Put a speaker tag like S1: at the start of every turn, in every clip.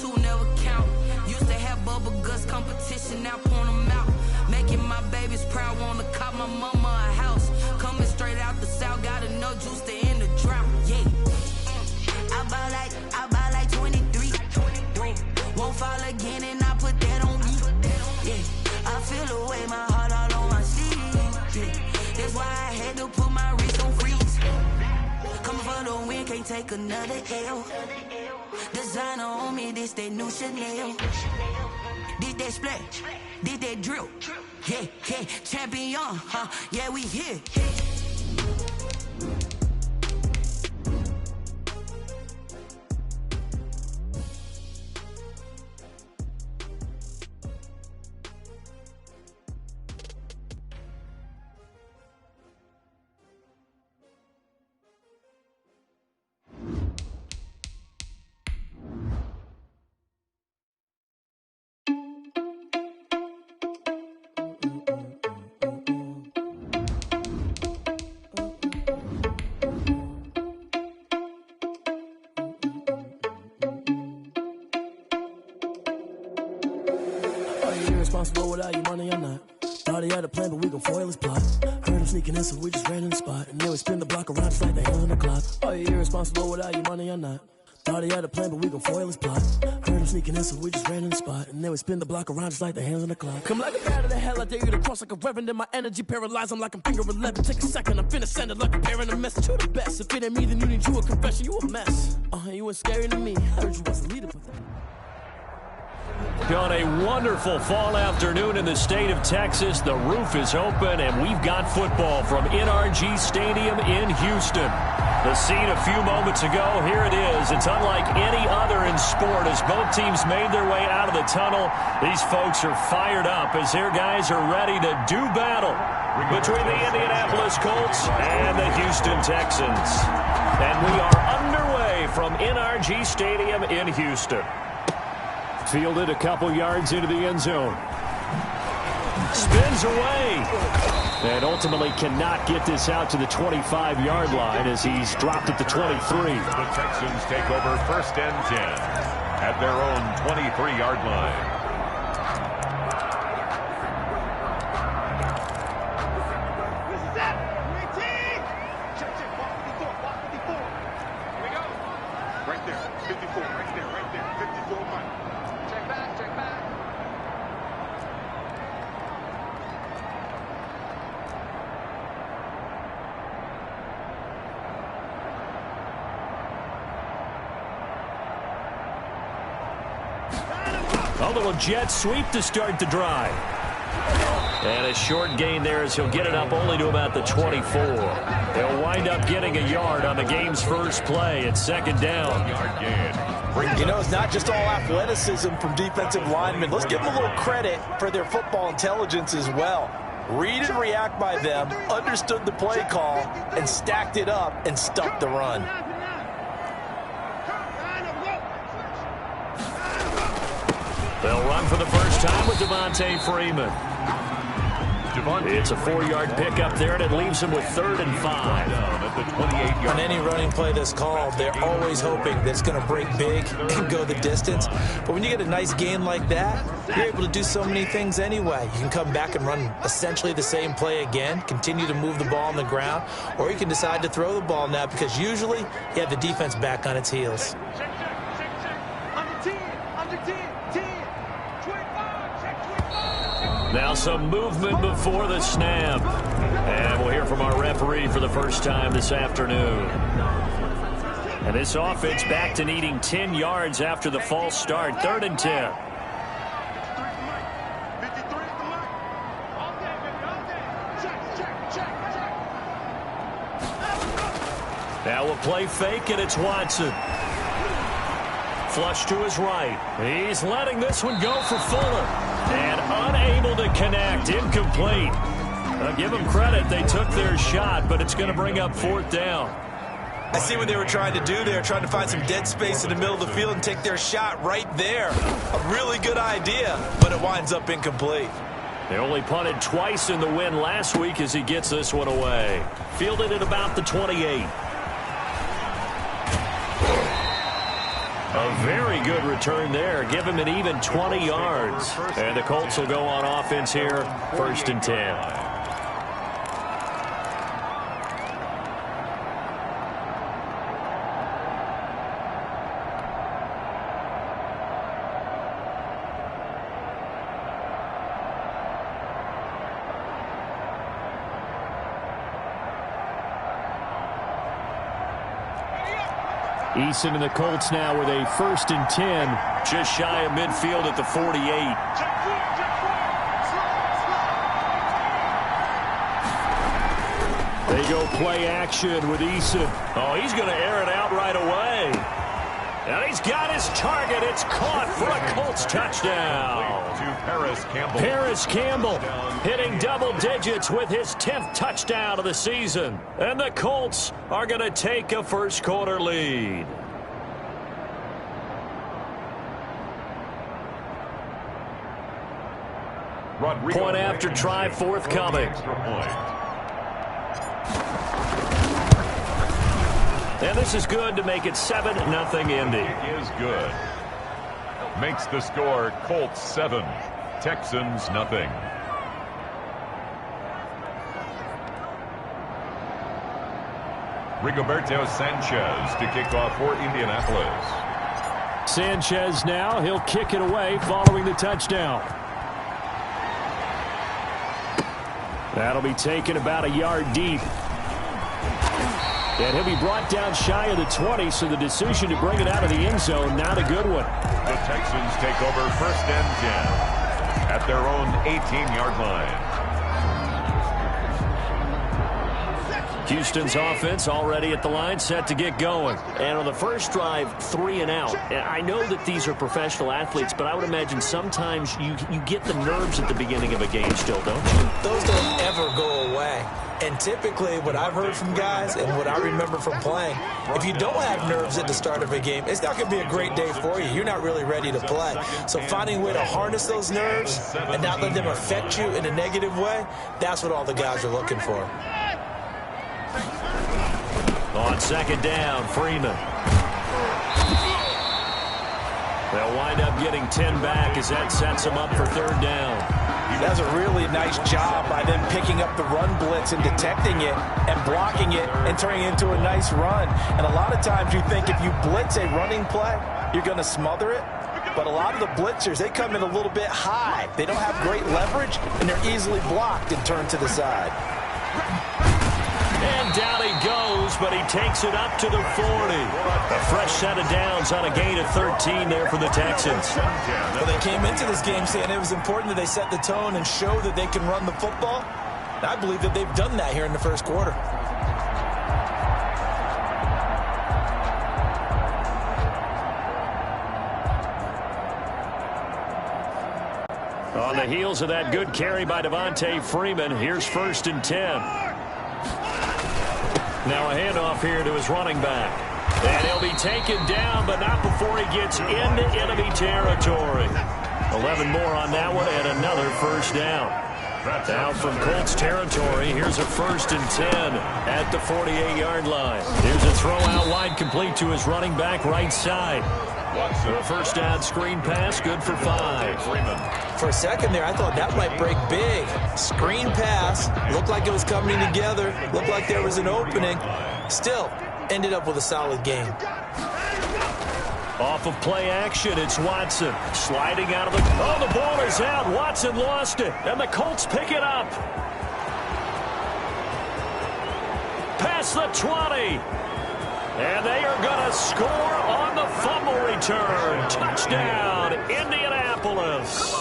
S1: two never count. Used to have bubble guts competition, now point them out. Making my babies proud, wanna cop my mama a house. Coming straight out the south, got enough juice to end the drought. Yeah. I buy like 23. Won't fall again and I put that on me. Yeah. I feel the way, my heart all on my sleeve. Yeah. That's why I had to put my wrist on freeze. Coming for the win, can't take another L. Designer on me, this that new Chanel. Did that splash, did that drill. Yeah, yeah, champion, huh? Yeah, we here.
S2: Responsible without your money or not. Thought he had a plan, but we gon' foil his plot. Heard him sneaking in, so we just ran in the spot. And then we spin the block around just like the hands on the clock. Are you irresponsible without your money or not? Thought he had a plan, but we gon' foil his plot. Heard him sneaking in, so we just ran in the spot. And then we spin the block around just like the hands on the clock. Come like a bat of the hell, I dare you to cross like a reverend. In my energy paralyzed, I'm like I'm finger 11. Take a second, I'm finna send it like a parent a message. You the best, if it ain't me, then you need you a confession. You a mess. You ain't scary to me. I heard you was a leader, but
S3: on a wonderful fall afternoon in the state of Texas. The roof is open, and we've got football from NRG Stadium in Houston. The scene a few moments ago, here it is. It's unlike any other in sport. As both teams made their way out of the tunnel, these folks are fired up as their guys are ready to do battle between the Indianapolis Colts and the Houston Texans. And we are underway from NRG Stadium in Houston. Fielded a couple yards into the end zone. Spins away. And ultimately cannot get this out to the 25-yard line as he's dropped at the 23.
S4: The Texans take over 1st and 10 at their own 23-yard line.
S3: A little jet sweep to start the drive. And a short gain there as he'll get it up only to about the 24. They'll wind up getting a yard on the game's first play. It's 2nd down.
S5: You know, it's not just all athleticism from defensive linemen. Let's give them a little credit for their football intelligence as well. Read and react by them, understood the play call, and stacked it up and stuck the run.
S3: They'll run for the first time with Devontae Freeman. It's a 4-yard pickup there, and it leaves him with 3rd and 5.
S5: On any running play that's called, they're always hoping that it's going to break big and go the distance. But when you get a nice gain like that, you're able to do so many things anyway. You can come back and run essentially the same play again, continue to move the ball on the ground, or you can decide to throw the ball now because usually you have the defense back on its heels.
S3: Now some movement before the snap. And we'll hear from our referee for the first time this afternoon. And this offense back to needing 10 yards after the false start. 3rd and 10. Now we'll play fake, and it's Watson. Flush to his right. He's letting this one go for Fuller. And unable to connect. Incomplete. Give them credit. They took their shot, but it's going to bring up 4th down.
S5: I see what they were trying to do. They were trying to find some dead space in the middle of the field and take their shot right there. A really good idea, but it winds up incomplete.
S3: They only punted twice in the win last week as he gets this one away. Fielded at about the 28. A very good return there. Give him an even 20 yards. And the Colts will go on offense here, 1st and 10. Eason and the Colts now with a 1st and 10. Just shy of midfield at the 48. They go play action with Eason. Oh, he's going to air it out right away. And he's got his target. It's caught for a Colts touchdown. Paris Campbell hitting double digits with his 10th touchdown of the season. And the Colts are going to take a first quarter lead. Point after try forthcoming. And this is good to make it 7-0 Indy.
S4: It is good. Makes the score Colts 7, Texans nothing. Rigoberto Sanchez to kick off for Indianapolis.
S3: Sanchez now, he'll kick it away following the touchdown. That'll be taken about a yard deep. And he'll be brought down shy of the 20, so the decision to bring it out of the end zone, not a good one.
S4: The Texans take over 1st and 10 at their own 18-yard line.
S3: Houston's offense already at the line, set to get going. And on the first drive, 3 and out. I know that these are professional athletes, but I would imagine sometimes you get the nerves at the beginning of a game still, don't you?
S5: Those don't ever go away. And typically what I've heard from guys and what I remember from playing, if you don't have nerves at the start of a game, it's not going to be a great day for you. You're not really ready to play. So finding a way to harness those nerves and not let them affect you in a negative way, that's what all the guys are looking for.
S3: On 2nd down, Freeman. They'll wind up getting 10 back as that sets them up for 3rd down.
S5: That's a really nice job by them picking up the run blitz and detecting it and blocking it and turning it into a nice run. And a lot of times you think if you blitz a running play, you're going to smother it. But a lot of the blitzers, they come in a little bit high. They don't have great leverage, and they're easily blocked and turned to the side.
S3: And down he goes, but he takes it up to the 40. A fresh set of downs on a gain of 13 there for the Texans.
S5: Well, they came into this game saying it was important that they set the tone and show that they can run the football. And I believe that they've done that here in the first quarter.
S3: On the heels of that good carry by Devontae Freeman, here's 1st and 10. Now a handoff here to his running back. And he'll be taken down, but not before he gets into enemy territory. 11 more on that one, and another 1st down. Now from Colts territory, here's a 1st and 10 at the 48-yard line. Here's a throw out wide, complete to his running back right side. The 1st down screen pass, good for 5.
S5: For a second there, I thought that might break big. Screen pass, looked like it was coming together, looked like there was an opening. Still, ended up with a solid gain.
S3: Off of play action, it's Watson. Sliding out of the... Oh, the ball is out. Watson lost it, and the Colts pick it up. Past the 20. And they are going to score on the fumble return. Touchdown, Indianapolis.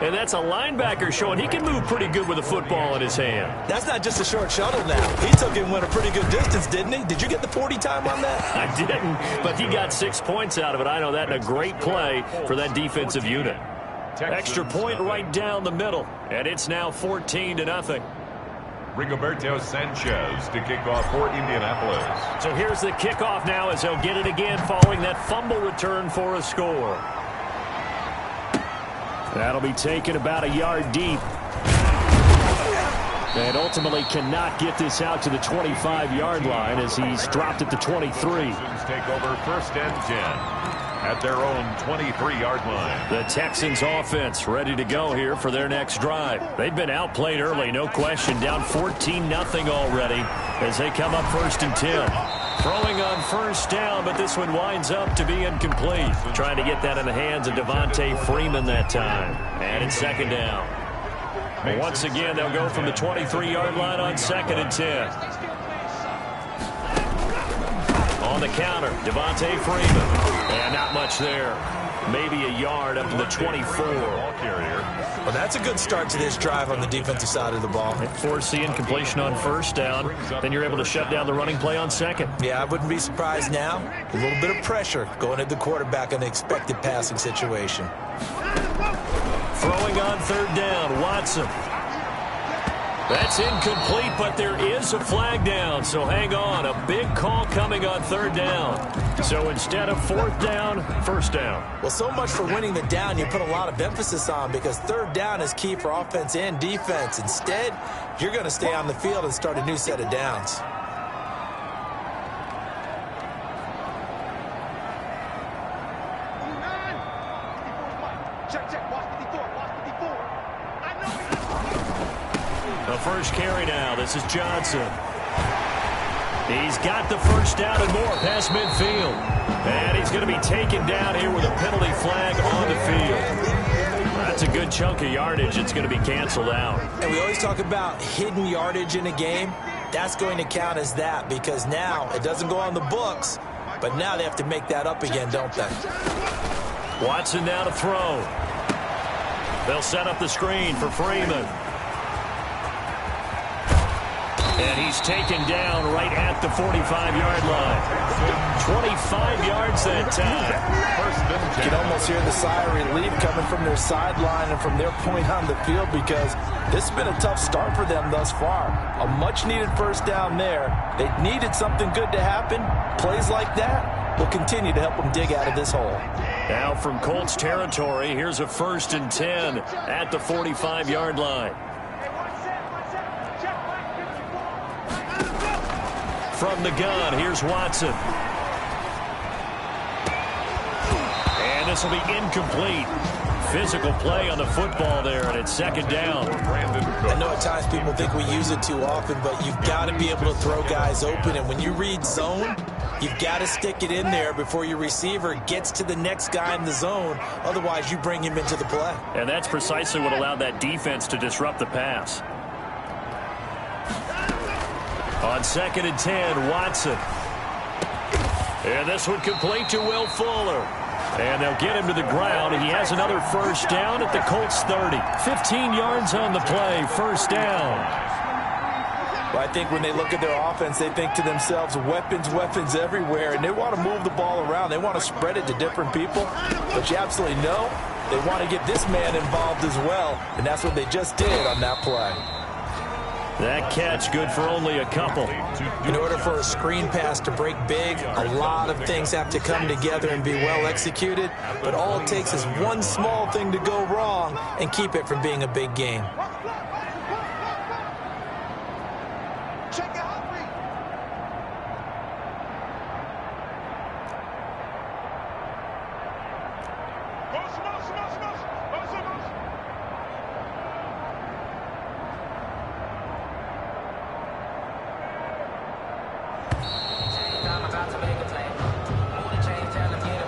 S3: And that's a linebacker showing he can move pretty good with a football in his hand.
S5: That's not just a short shuttle now. He took it and went a pretty good distance, didn't he? Did you get the 40 time on that?
S3: I didn't, but he got 6 points out of it. I know that, and a great play for that defensive unit. Extra point right down the middle, and it's now 14-0.
S4: Rigoberto Sanchez to kick off for Indianapolis.
S3: So here's the kickoff now as they'll get it again following that fumble return for a score. That'll be taken about a yard deep. And ultimately cannot get this out to the 25-yard line as he's dropped at the 23.
S4: Texans take over 1st and 10 at their own 23-yard line.
S3: The Texans offense ready to go here for their next drive. They've been outplayed early, no question, down 14-0 already as they come up 1st and 10. Throwing on 1st down, but this one winds up to be incomplete. Trying to get that in the hands of Devontae Freeman that time. And it's 2nd down. Once again, they'll go from the 23-yard line on 2nd and 10. On the counter, Devontae Freeman. And not much there. Maybe a yard up to the 24.
S5: Well, that's a good start to this drive on the defensive side of the ball.
S3: Force the incompletion on 1st down. Then you're able to shut down the running play on 2nd.
S5: Yeah, I wouldn't be surprised now. A little bit of pressure going at the quarterback in the expected passing situation.
S3: Throwing on 3rd down, Watson. That's incomplete, but there is a flag down, so hang on. A big call coming on 3rd down. So instead of 4th down, 1st down.
S5: Well, so much for winning the down you put a lot of emphasis on because 3rd down is key for offense and defense. Instead, you're going to stay on the field and start a new set of downs.
S3: The first carry now. This is Johnson. He's got the 1st down and more past midfield. And he's going to be taken down here with a penalty flag on the field. That's a good chunk of yardage. It's going to be canceled out.
S5: And we always talk about hidden yardage in a game. That's going to count as that because now it doesn't go on the books, but now they have to make that up again, don't they?
S3: Watson now to throw. They'll set up the screen for Freeman. And he's taken down right at the 45-yard line. 25 yards that time.
S5: You can almost hear the sigh of relief coming from their sideline and from their point on the field because this has been a tough start for them thus far. A much-needed 1st down there. They needed something good to happen. Plays like that will continue to help them dig out of this hole.
S3: Now from Colts territory, here's a 1st and 10 at the 45-yard line. From the gun, here's Watson. And this will be incomplete. Physical play on the football there, and it's 2nd down.
S5: I know at times people think we use it too often, but you've got to be able to throw guys open. And when you read zone, you've got to stick it in there before your receiver gets to the next guy in the zone. Otherwise, you bring him into the play.
S3: And that's precisely what allowed that defense to disrupt the pass. On 2nd and 10, Watson. And this one complete to Will Fuller. And they'll get him to the ground. He has another 1st down at the Colts 30. 15 yards on the play, 1st down.
S5: Well, I think when they look at their offense, they think to themselves, weapons, weapons everywhere. And they want to move the ball around. They want to spread it to different people. But you absolutely know they want to get this man involved as well. And that's what they just did on that play.
S3: That catch good for only a couple.
S5: In order for a screen pass to break big, a lot of things have to come together and be well executed. But all it takes is one small thing to go wrong and keep it from being a big game.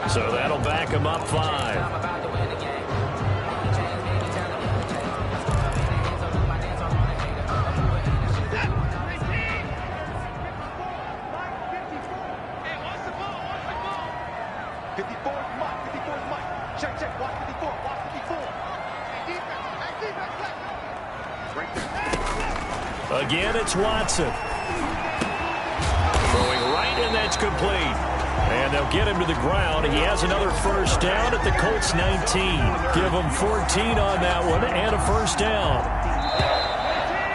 S3: So that'll back him up 5. Again, it's Watson. Throwing right, and that's complete. And they'll get him to the ground. He has another 1st down at the Colts 19. Give him 14 on that one and a 1st down.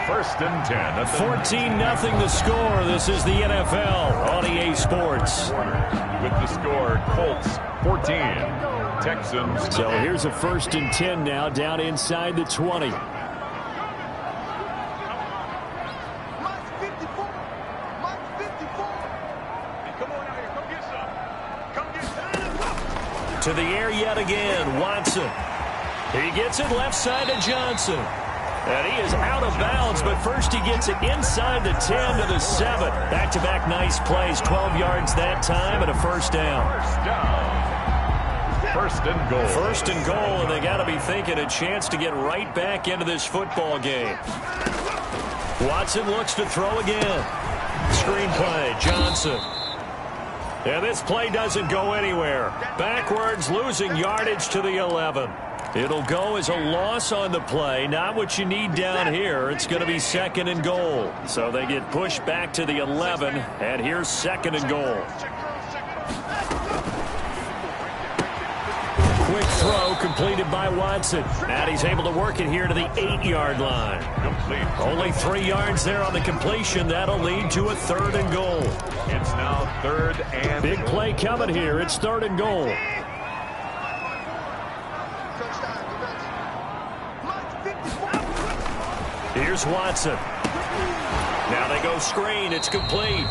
S4: 1st and 10.
S3: 14-0 the score. This is the NFL on EA Sports.
S4: With the score, Colts 14, Texans.
S3: So here's a 1st and 10 now down inside the 20. To the air yet again, Watson. He gets it left side to Johnson. And he is out of bounds, but first he gets it inside the 10 to the 7. Back-to-back nice plays, 12 yards that time and a first down.
S4: First and goal.
S3: First and goal, and they got to be thinking a chance to get right back into this football game. Watson looks to throw again. Screenplay, Johnson. And this play doesn't go anywhere. Backwards, losing yardage to the 11. It'll go as a loss on the play. Not what you need down here. It's going to be second and goal. So they get pushed back to the 11, and here's second and goal. Quick throw completed by Watson. And he's able to work it here to the 8-yard line. Only 3 yards there on the completion. That'll lead to a third and goal.
S4: It's now third and
S3: big play coming here. It's third and goal. Here's Watson. Now they go screen. It's complete.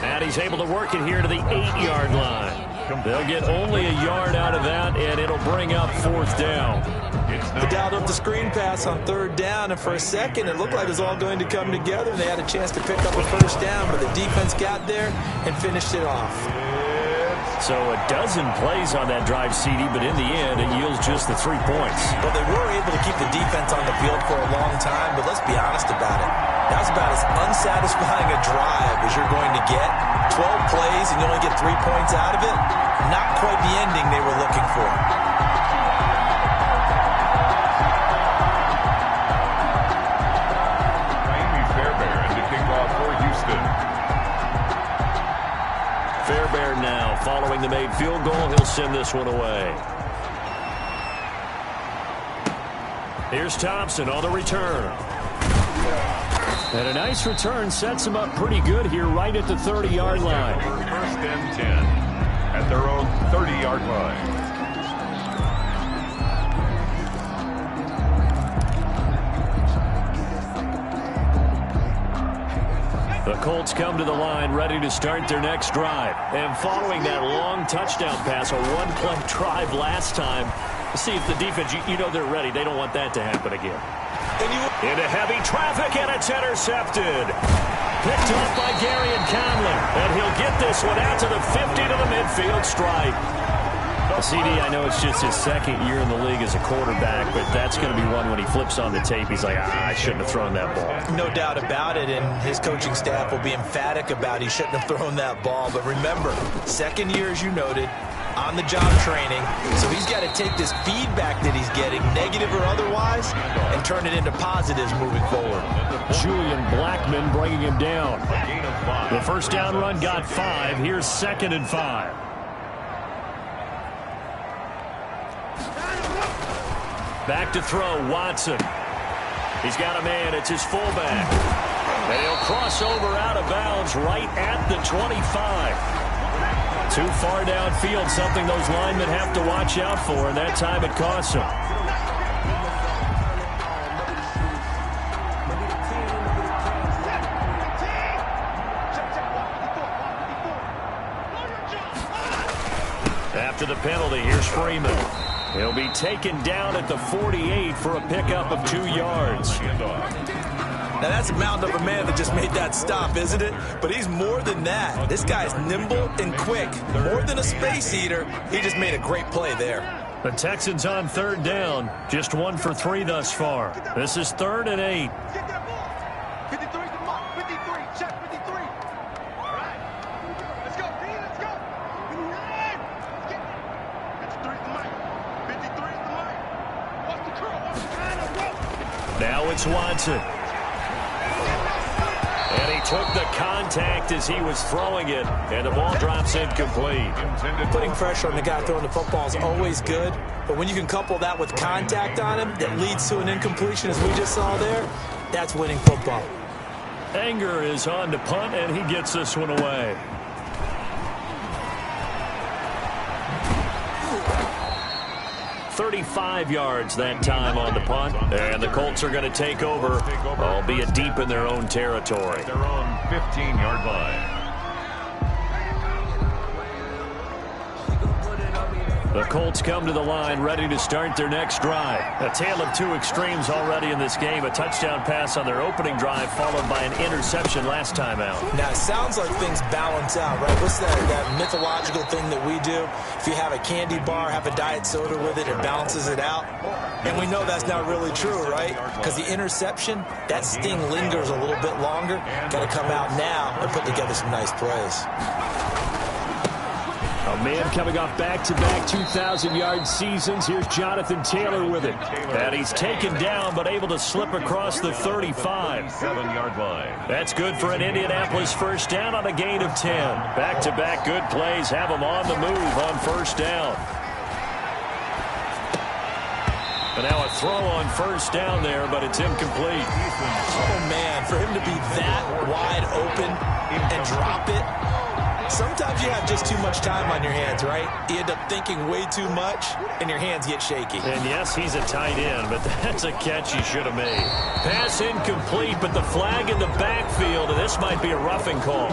S3: And he's able to work it here to the 8-yard line. They'll get only a yard out of that, and it'll bring up fourth down.
S5: They dialed up the screen pass on third down, and for a second it looked like it was all going to come together. They had a chance to pick up a first down, but the defense got there and finished it off.
S3: So a dozen plays on that drive, CD, but in the end, it yields just the 3 points.
S5: Well, they were able to keep the defense on the field for a long time, but let's be honest about it. That was about as unsatisfying a drive as you're going to get. 12 plays and you only get 3 points out of it. Not quite the ending they were looking for.
S3: Fairbairn now, following the made field goal, he'll send this one away. Here's Thompson on the return. And a nice return sets him up pretty good here right at the 30-yard line.
S4: First and 10 at their own 30-yard line.
S3: The Colts come to the line ready to start their next drive. And following that long touchdown pass, a one-play drive last time, see if the defense, you know they're ready. They don't want that to happen again. Into heavy traffic, and it's intercepted. Picked up by Gary and Conley. And he'll get this one out to the 50 to the midfield stripe. CD, I know it's just his second year in the league as a quarterback, but that's going to be one when he flips on the tape. He's like, I shouldn't have thrown that ball.
S5: No doubt about it, and his coaching staff will be emphatic about he shouldn't have thrown that ball. But remember, second year, as you noted, on-the-job training. So he's got to take this feedback that he's getting, negative or otherwise, and turn it into positives moving forward.
S3: Julian Blackman bringing him down. The first down run got 5. Here's second and 5. Back to throw, Watson. He's got a man. It's his fullback. And he'll cross over out of bounds right at the 25. Too far downfield, something those linemen have to watch out for, and that time it costs them. After the penalty, here's Freeman. He'll be taken down at the 48 for a pickup of 2 yards.
S5: Now, that's a mountain of a man that just made that stop, isn't it? But he's more than that. This guy's nimble and quick. More than a space eater, he just made a great play there.
S3: The Texans on third down. Just 1 for 3 thus far. This is 3rd and 8. Now it's Watson. And he took the contact as he was throwing it, and the ball drops incomplete.
S5: Putting pressure on the guy throwing the football is always good, but when you can couple that with contact on him that leads to an incompletion, as we just saw there, that's winning football.
S3: Anger is on to punt, and he gets this one away. .35 yards that time on the punt, and the Colts are going to take over, albeit deep in their own territory.
S4: Their own 15-yard line.
S3: The Colts come to the line, ready to start their next drive. A tale of two extremes already in this game. A touchdown pass on their opening drive, followed by an interception last time out.
S5: Now, it sounds like things balance out, right? What's that mythological thing that we do? If you have a candy bar, have a diet soda with it, it balances it out. And we know that's not really true, right? Because the interception, that sting lingers a little bit longer. Got to come out now and put together some nice plays.
S3: A man coming off back-to-back 2,000-yard seasons. Here's Jonathan Taylor with it. And he's taken down, but able to slip across the 35.
S4: 7-yard line.
S3: That's good for an Indianapolis first down on a gain of 10. Back-to-back good plays have him on the move on first down. And now a throw on first down there, but it's incomplete.
S5: Oh, man, for him to be that wide open and drop it. Sometimes you have just too much time on your hands, right? You end up thinking way too much, and your hands get shaky.
S3: And yes, he's a tight end, but that's a catch he should have made. Pass incomplete, but the flag in the backfield, and this might be a roughing call.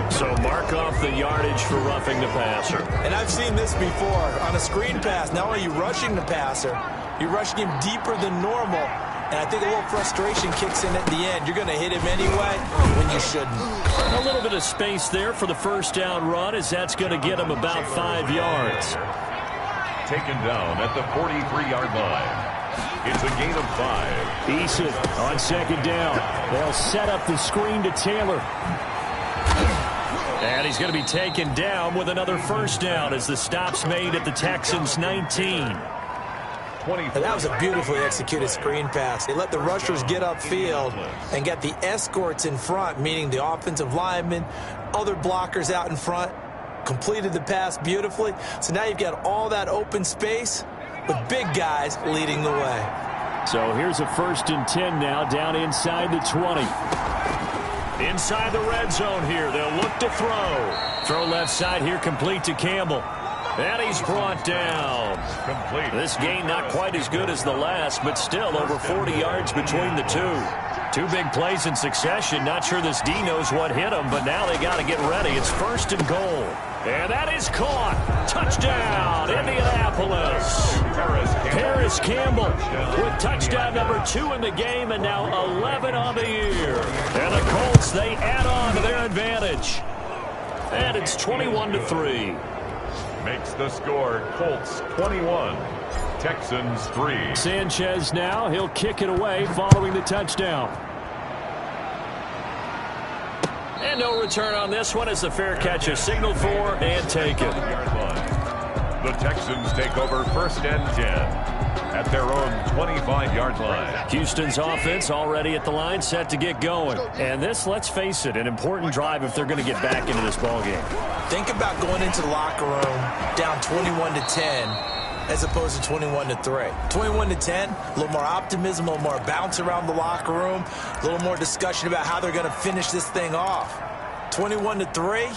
S3: So mark off the yardage for roughing the passer.
S5: And I've seen this before. On a screen pass, not only are you rushing the passer, you're rushing him deeper than normal. And I think a little frustration kicks in at the end. You're going to hit him anyway when you shouldn't.
S3: A little bit of space there for the first down run, as that's going to get him about 5 yards.
S4: Taken down at the 43-yard line. It's a gain of 5.
S3: Eason on second down. They'll set up the screen to Taylor. And he's going to be taken down with another first down as the stop's made at the Texans' 19.
S5: And that was a beautifully executed screen pass. They let the rushers get upfield and get the escorts in front, meaning the offensive linemen, other blockers out in front, completed the pass beautifully. So now you've got all that open space with big guys leading the way.
S3: So here's a 1st and 10 now, down inside the 20. Inside the red zone here, they'll look to throw. Throw left side here, complete to Campbell. And he's brought down.
S4: Complete.
S3: This gain not quite as good as the last, but still over 40 yards between the two. Two big plays in succession. Not sure this D knows what hit him, but now they got to get ready. It's 1st and goal. And that is caught. Touchdown, Indianapolis. Paris Campbell with touchdown number 2 in the game, and now 11 on the year. And the Colts, they add on to their advantage. And it's 21-3.
S4: Makes the score Colts 21, Texans 3.
S3: Sanchez now, he'll kick it away following the touchdown. And no return on this one as the fair catch is signaled for and taken.
S4: The Texans take over 1st and 10 at their own 25-yard line.
S3: Houston's offense already at the line, set to get going. And this, let's face it, an important drive if they're going to get back into this ballgame.
S5: Think about going into the locker room down 21-10 as opposed to 21-3. 21-10, a little more optimism, a little more bounce around the locker room, a little more discussion about how they're going to finish this thing off. 21-3,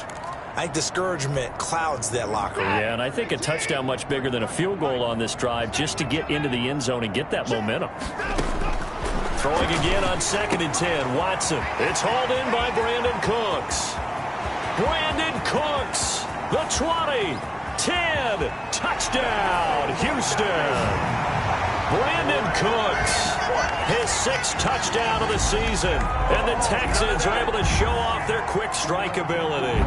S5: I think discouragement clouds that locker room.
S3: Yeah, and I think a touchdown much bigger than a field goal on this drive just to get into the end zone and get that momentum. Throwing again on 2nd and 10, Watson. It's hauled in by Brandon Cooks. Brandon Cooks, the 20, 10, touchdown, Houston. Brandon Cooks, his 6th touchdown of the season, and the Texans are able to show off their quick strike ability.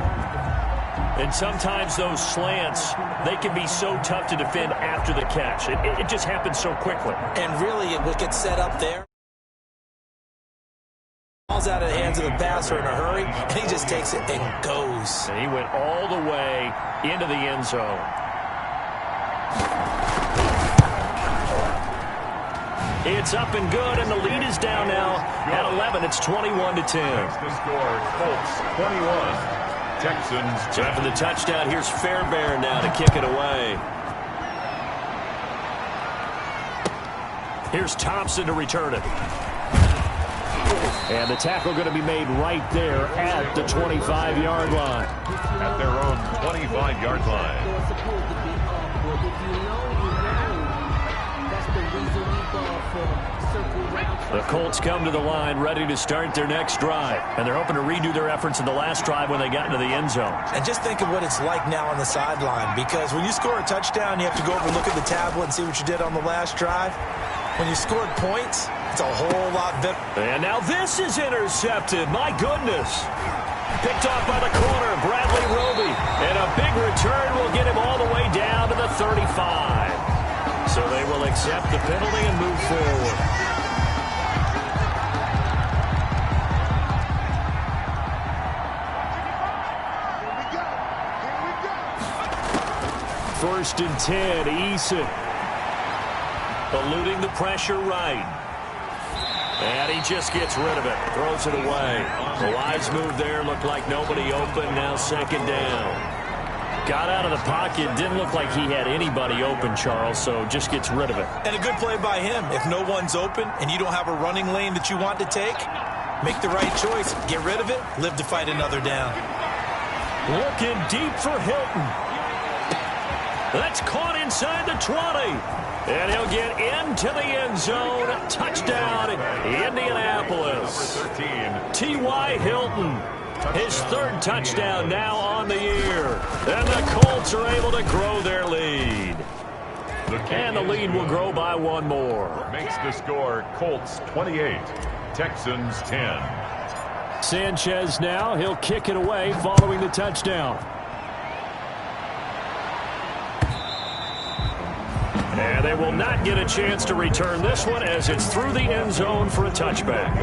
S3: And sometimes those slants, they can be so tough to defend after the catch. It just happens so quickly.
S5: And really, what gets set up there, ball's out of the hands of the passer in a hurry, and he just takes it and goes.
S3: And he went all the way into the end zone. It's up and good, and the lead is down now at 11. It's 21-10.
S4: The score, Colts 21, Texans.
S3: So after the touchdown, here's Fairbairn now to kick it away. Here's Thompson to return it. And the tackle going to be made right there at the 25-yard line.
S4: At their own 25-yard line.
S3: The Colts come to the line ready to start their next drive, and they're hoping to redo their efforts in the last drive when they got into the end zone.
S5: And just think of what it's like now on the sideline, because when you score a touchdown, you have to go over and look at the tablet and see what you did on the last drive. When you scored points, it's a whole lot better.
S3: And now this is intercepted. My goodness. Picked off by the corner, Bradley Roby. And a big return will get him all the way down to the 35. So they will accept the penalty and move forward. First and 10, Eason. Eluding the pressure right. And he just gets rid of it. Throws it away. The wise move there. Looked like nobody open. Now second down. Got out of the pocket. Didn't look like he had anybody open, Charles, so just gets rid of it.
S5: And a good play by him. If no one's open and you don't have a running lane that you want to take, make the right choice. Get rid of it. Live to fight another down.
S3: Looking deep for Hilton. That's caught inside the 20. And he'll get into the end zone. Touchdown, Indianapolis. T.Y. Hilton. His third touchdown now on the year. And the Colts are able to grow their lead. And the lead will grow by one more.
S4: Makes the score Colts 28, Texans 10.
S3: Sanchez now. He'll kick it away following the touchdown. And they will not get a chance to return this one as it's through the end zone for a touchback.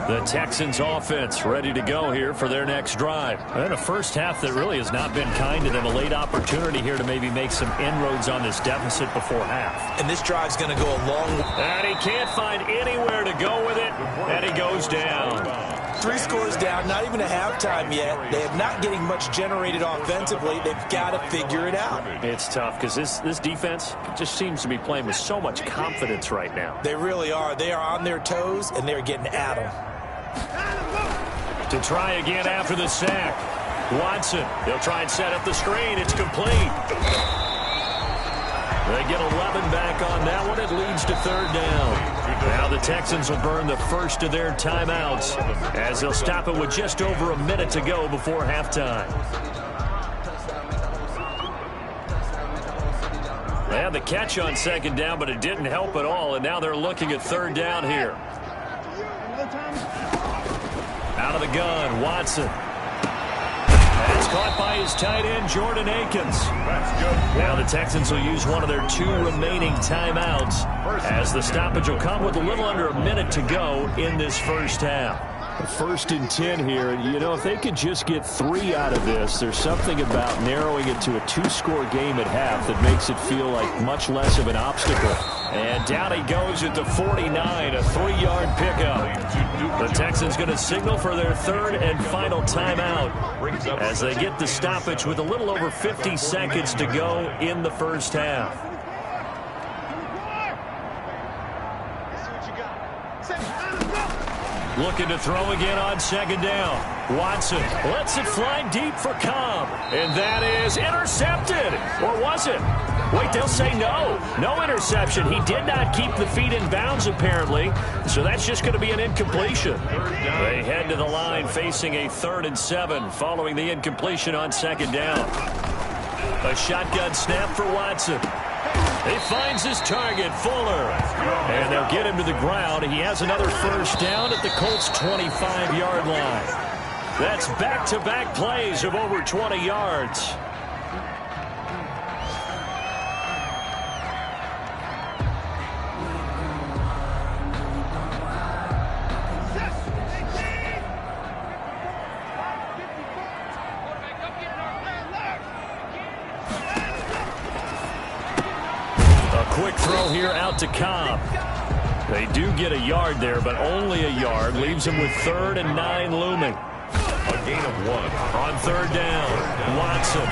S3: The Texans offense ready to go here for their next drive. And a first half that really has not been kind to them. A late opportunity here to maybe make some inroads on this deficit before half.
S5: And this drive's going to go a long way.
S3: And he can't find anywhere to go with it. And he goes down.
S5: 3 scores down, not even a halftime yet. They are not getting much generated offensively. They've got to figure it out.
S3: It's tough because this defense just seems to be playing with so much confidence right now.
S5: They really are. They are on their toes, and they're getting at them.
S3: To try again after the sack. Watson, he'll try and set up the screen. It's complete. They get 11 back on that one. It leads to third down. Now the Texans will burn the first of their timeouts as they'll stop it with just over a minute to go before halftime. They had the catch on second down, but it didn't help at all, and now they're looking at third down here. Out of the gun, Watson. That's caught by his tight end, Jordan Akins. Now the Texans will use one of their 2 remaining timeouts as the stoppage will come with a little under a minute to go in this first half. First and 10 here. You know, if they could just get 3 out of this, there's something about narrowing it to a 2-score game at half that makes it feel like much less of an obstacle. And down he goes at the 49, a 3-yard pickup. The Texans going to signal for their third and final timeout as they get the stoppage with a little over 50 seconds to go in the first half. Looking to throw again on second down. Watson lets it fly deep for Cobb. And that is intercepted. Or was it? Wait, they'll say no. No interception. He did not keep the feet in bounds, apparently. So that's just going to be an incompletion. They head to the line facing a 3rd and 7 following the incompletion on second down. A shotgun snap for Watson. He finds his target, Fuller. And they'll get him to the ground. He has another first down at the Colts' 25-yard line. That's back-to-back plays of over 20 yards. Quick throw here out to Cobb. They do get a yard there, but only a yard. Leaves him with 3rd and 9 looming.
S4: A gain of 1.
S3: On third down, Watson.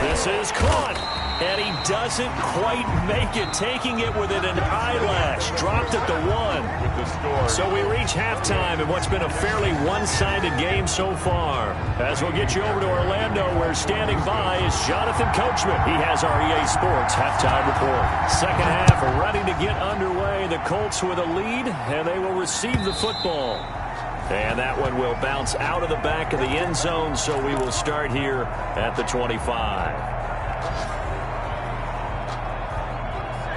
S3: This is caught. And he doesn't quite make it, taking it within an eyelash. Dropped at the 1. So we reach halftime in what's been a fairly one-sided game so far. As we'll get you over to Orlando, where standing by is Jonathan Coachman. He has our EA Sports halftime report. Second half ready to get underway. The Colts with a lead, and they will receive the football. And that one will bounce out of the back of the end zone, so we will start here at the 25.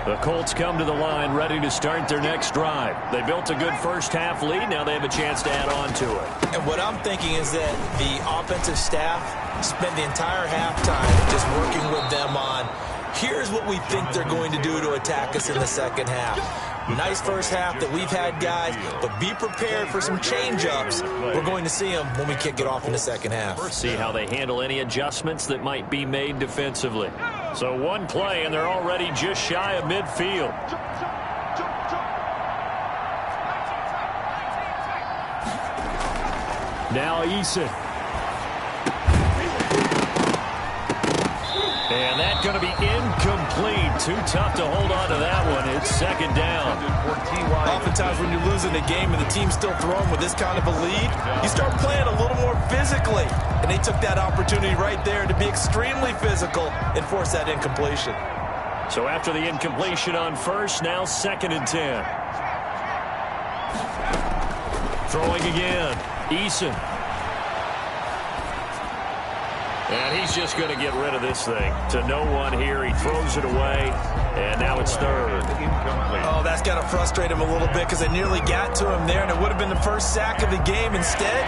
S3: The Colts come to the line ready to start their next drive. They built a good first-half lead. Now they have a chance to add on to it.
S5: And what I'm thinking is that the offensive staff spent the entire halftime just working with them on, here's what we think they're going to do to attack us in the second half. Nice first half that we've had, guys, but be prepared for some change-ups. We're going to see them when we kick it off in the second half.
S3: See how they handle any adjustments that might be made defensively. So one play, and they're already just shy of midfield. Now Eason. And that's going to be incomplete. Too tough to hold on to that one. It's second down.
S5: Oftentimes when you're losing a game and the team's still throwing with this kind of a lead, you start playing a little more physically. And they took that opportunity right there to be extremely physical and force that incompletion.
S3: So after the incompletion on first, now 2nd and 10. Throwing again. Eason. And he's just going to get rid of this thing. To no one here. He throws it away. And now it's third.
S5: Oh, that's got to frustrate him a little bit because they nearly got to him there, and it would have been the first sack of the game. Instead,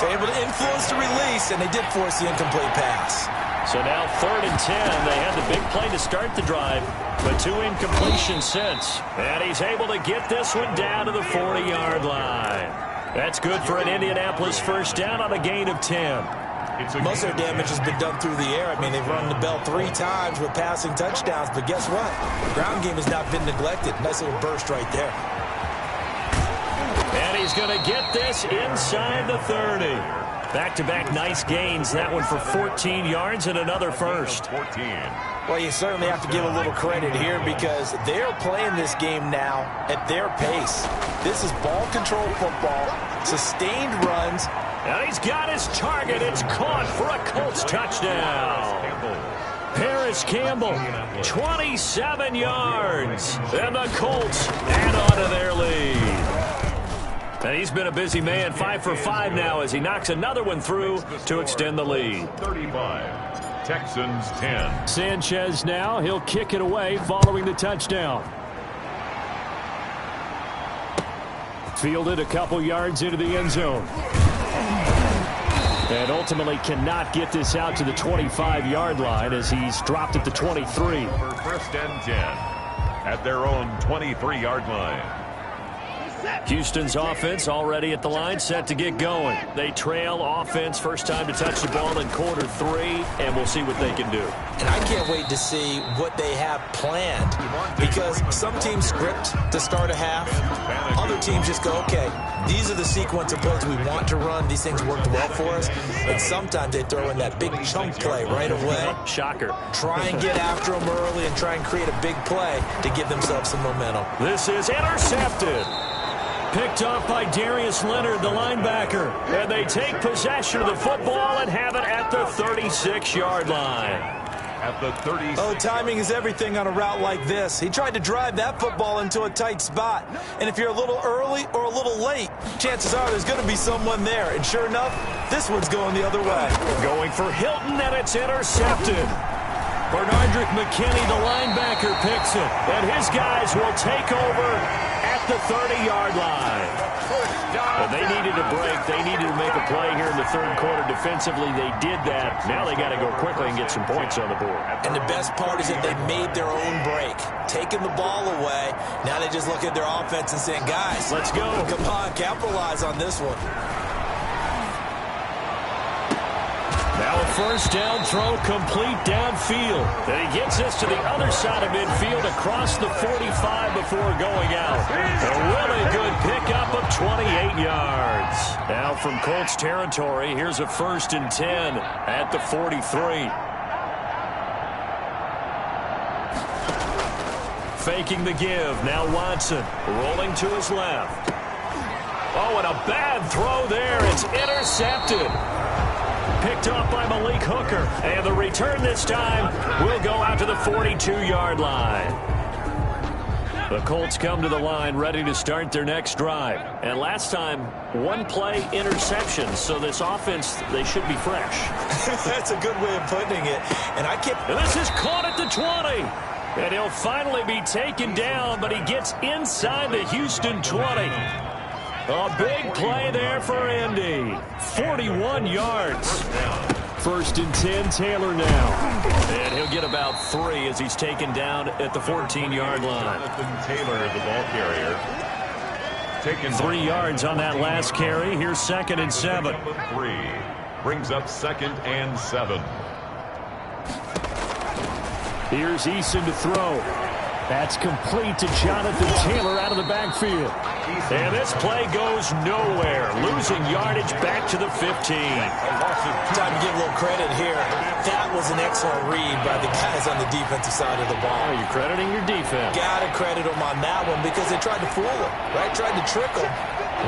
S5: they're able to influence the release, and they did force the incomplete pass.
S3: So now 3rd and 10. They had the big play to start the drive, but 2 incompletions since. And he's able to get this one down to the 40-yard line. That's good for an Indianapolis first down on a gain of 10.
S5: Most of their damage has been done through the air. I mean, they've run the bell 3 times with passing touchdowns, but guess what? The ground game has not been neglected. Nice little burst right there.
S3: And he's going to get this inside the 30. Back-to-back nice gains. That one for 14 yards and another first.
S5: Well, you certainly have to give a little credit here because they're playing this game now at their pace. This is ball control football, sustained runs.
S3: And he's got his target. It's caught for a Colts touchdown. Paris Campbell, 27 yards. And the Colts add on to their lead. And he's been a busy man, 5 for 5 now as he knocks another one through to extend the lead.
S4: 35, Texans 10.
S3: Sanchez now, he'll kick it away following the touchdown. Fielded a couple yards into the end zone. And ultimately cannot get this out to the 25-yard line as he's dropped at the 23.
S4: For 1st and 10 at their own 23-yard line.
S3: Houston's offense already at the line, set to get going. They trail offense, first time to touch the ball in quarter 3, and we'll see what they can do.
S5: And I can't wait to see what they have planned because some teams script to start a half. Other teams just go, okay, these are the sequence of plays we want to run. These things worked well for us. And sometimes they throw in that big chunk play right away.
S3: Shocker.
S5: Try and get after them early and try and create a big play to give themselves some momentum.
S3: This is intercepted. Picked off by Darius Leonard, the linebacker. And they take possession of the football and have it at the 36-yard line.
S4: At the 36.
S5: Oh, timing is everything on a route like this. He tried to drive that football into a tight spot. And if you're a little early or a little late, chances are there's going to be someone there. And sure enough, this one's going the other way.
S3: Going for Hilton, and it's intercepted. Bernardrick McKinney, the linebacker, picks it. And his guys will take over at the 30-yard line. Well, they needed a break. They needed to make a play here in the 3rd quarter defensively. They did that. Now they got to go quickly and get some points on the board.
S5: And the best part is that they made their own break, taking the ball away. Now they just look at their offense and saying, guys,
S3: let's go.
S5: Come on, capitalize on this one.
S3: Now a first down throw complete downfield. And he gets this to the other side of midfield across the 45 before going out. A really good pickup of 28 yards. Now from Colts territory, here's a 1st and 10 at the 43. faking the give. Now Watson rolling to his left. Oh, and a bad throw there. It's intercepted. Picked off by Malik Hooker. And the return this time will go out to the 42-yard line. The Colts come to the line ready to start their next drive. And last time, one play interception. So this offense, they should be fresh.
S5: That's a good way of putting it. And
S3: this is caught at the 20. And he'll finally be taken down, but he gets inside the Houston 20. A big play there for Indy. 41 yards. First and 10, Taylor now. And he'll get about 3 as he's taken down at the 14-yard line.
S4: Taylor, the ball carrier. Taken
S3: 3 yards on that last carry. Here's 2nd and 7.
S4: 3 brings up 2nd and 7.
S3: Here's Eason to throw. That's complete to Jonathan Taylor out of the backfield. And this play goes nowhere. Losing yardage back to the 15.
S5: Time to give a little credit here. That was an excellent read by the guys on the defensive side of the ball.
S3: Oh, you're crediting your defense.
S5: Got to credit them on that one because they tried to fool him, right? Tried to trick him.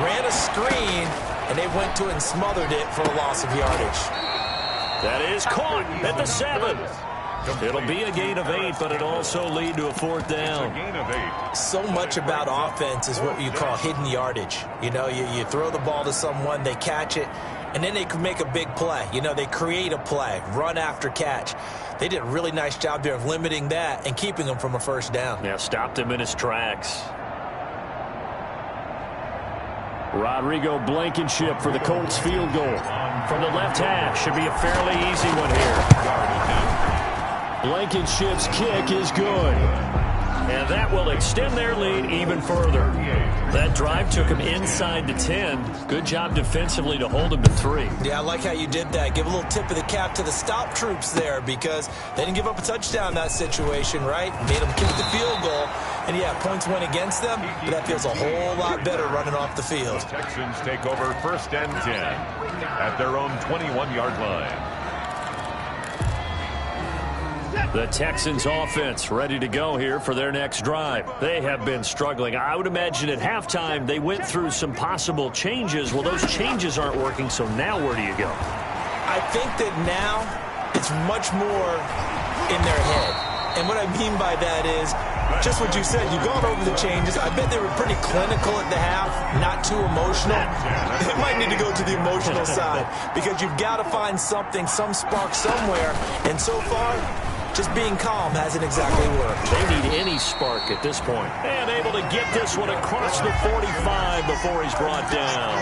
S5: Ran a screen, and they went to it and smothered it for a loss of yardage.
S3: That is caught at the 7. It'll be a gain of 8, but it'll also lead to a 4th down.
S4: It's a gain of 8.
S5: So much about offense is what you call hidden yardage. You know, you throw the ball to someone, they catch it, and then they can make a big play. You know, they create a play, run after catch. They did a really nice job there of limiting that and keeping him from a first down.
S3: Yeah, stopped him in his tracks. Rodrigo Blankenship for the Colts field goal. From the left hash, should be a fairly easy one here. Blankenship's kick is good. And that will extend their lead even further. That drive took him inside the 10. Good job defensively to hold him to 3.
S5: Yeah, I like how you did that. Give a little tip of the cap to the stop troops there because they didn't give up a touchdown in that situation, right? Made them kick the field goal. And, yeah, points went against them, but that feels a whole lot better running off the field.
S4: The Texans take over 1st and 10 at their own 21-yard line.
S3: The Texans offense ready to go here for their next drive. They have been struggling. I would imagine at halftime they went through some possible changes. Well, those changes aren't working, so now where do you go?
S5: I think that now it's much more in their head. And what I mean by that is just what you said. You've gone over the changes. I bet they were pretty clinical at the half, not too emotional. They might need to go to the emotional side because you've got to find something, some spark somewhere. And so far, just being calm hasn't exactly worked.
S3: They need any spark at this point. And able to get this one across the 45 before he's brought down.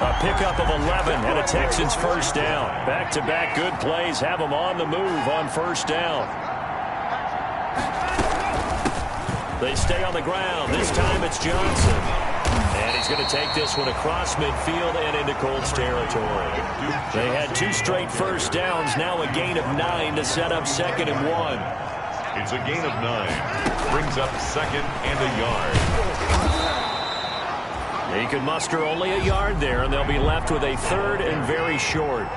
S3: A pickup of 11 and a Texans first down. Back-to-back good plays have them on the move on first down. They stay on the ground. This time it's Johnson. And he's going to take this one across midfield and into Colts territory. They had 2 straight first downs. Now a gain of 9 to set up 2nd and 1.
S4: It's a gain of 9. Brings up 2nd and a yard.
S3: He could muster only a yard there, and they'll be left with a 3rd and very short.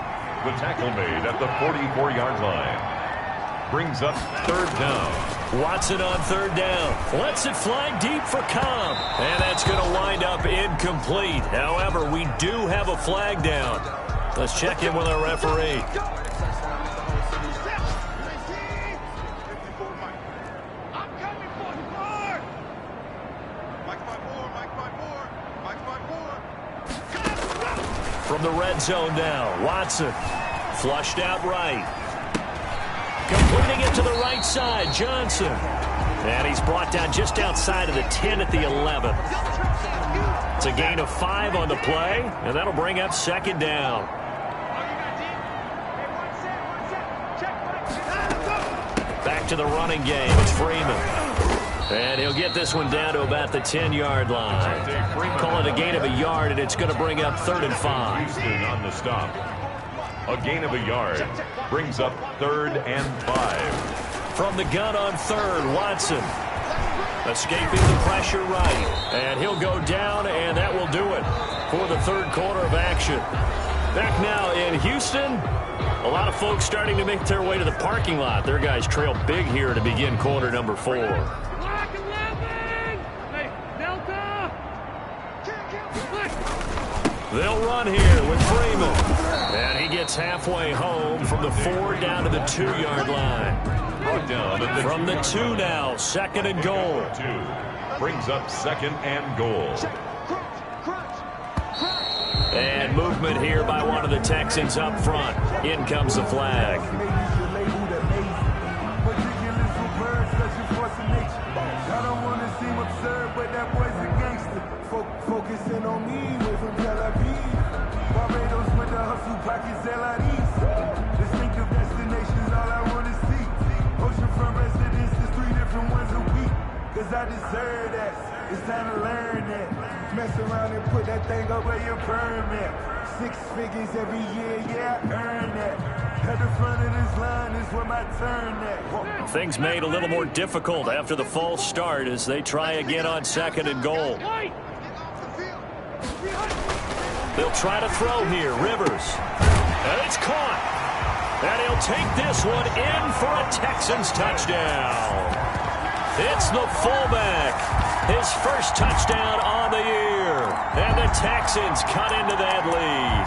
S4: The tackle made at the 44-yard line. Brings up 3rd down.
S3: Watson on 3rd down. Lets it fly deep for Cobb. And that's going to wind up incomplete. However, we do have a flag down. Let's check in with our referee. From the red zone now, Watson flushed out right. Completing it to the right side, Johnson. And he's brought down just outside of the 10 at the 11. It's a gain of 5 on the play, and that'll bring up 2nd down. Back to the running game. It's Freeman. And he'll get this one down to about the 10-yard line. Call it a gain of a yard, and it's going to bring up 3rd and 5.
S4: Houston on the stop. A gain of a yard. Brings up 3rd and 5.
S3: From the gun on 3rd, Watson. Escaping the pressure right. And he'll go down, and that will do it for the 3rd quarter of action. Back now in Houston. A lot of folks starting to make their way to the parking lot. Their guys trail big here to begin quarter number 4. They'll run here with Freeman. And he gets halfway home from the 4 down to the 2-yard line.
S4: Brought down at the
S3: From the 2 now, 2nd and goal.
S4: 2 brings up 2nd and goal.
S3: And movement here by one of the Texans up front. In comes the flag.
S6: Focusing on me, way from Tel Aviv. Barbados with the hustle pockets, LIDs. Distinctive destinations, all I want to see. Oceanfront residences, 3 different ones a week. Cause I deserve that. It's time to learn that. Mess around and put that thing up where your permit. 6 figures every year, yeah, I earn that. At the front of this line is where my turn at.
S3: Things made a little more difficult after the false start as they try again on 2nd and goal. They'll try to throw here. Rivers. And it's caught. And he'll take this one in for a Texans touchdown. It's the fullback. His first touchdown on the year. And the Texans cut into that lead.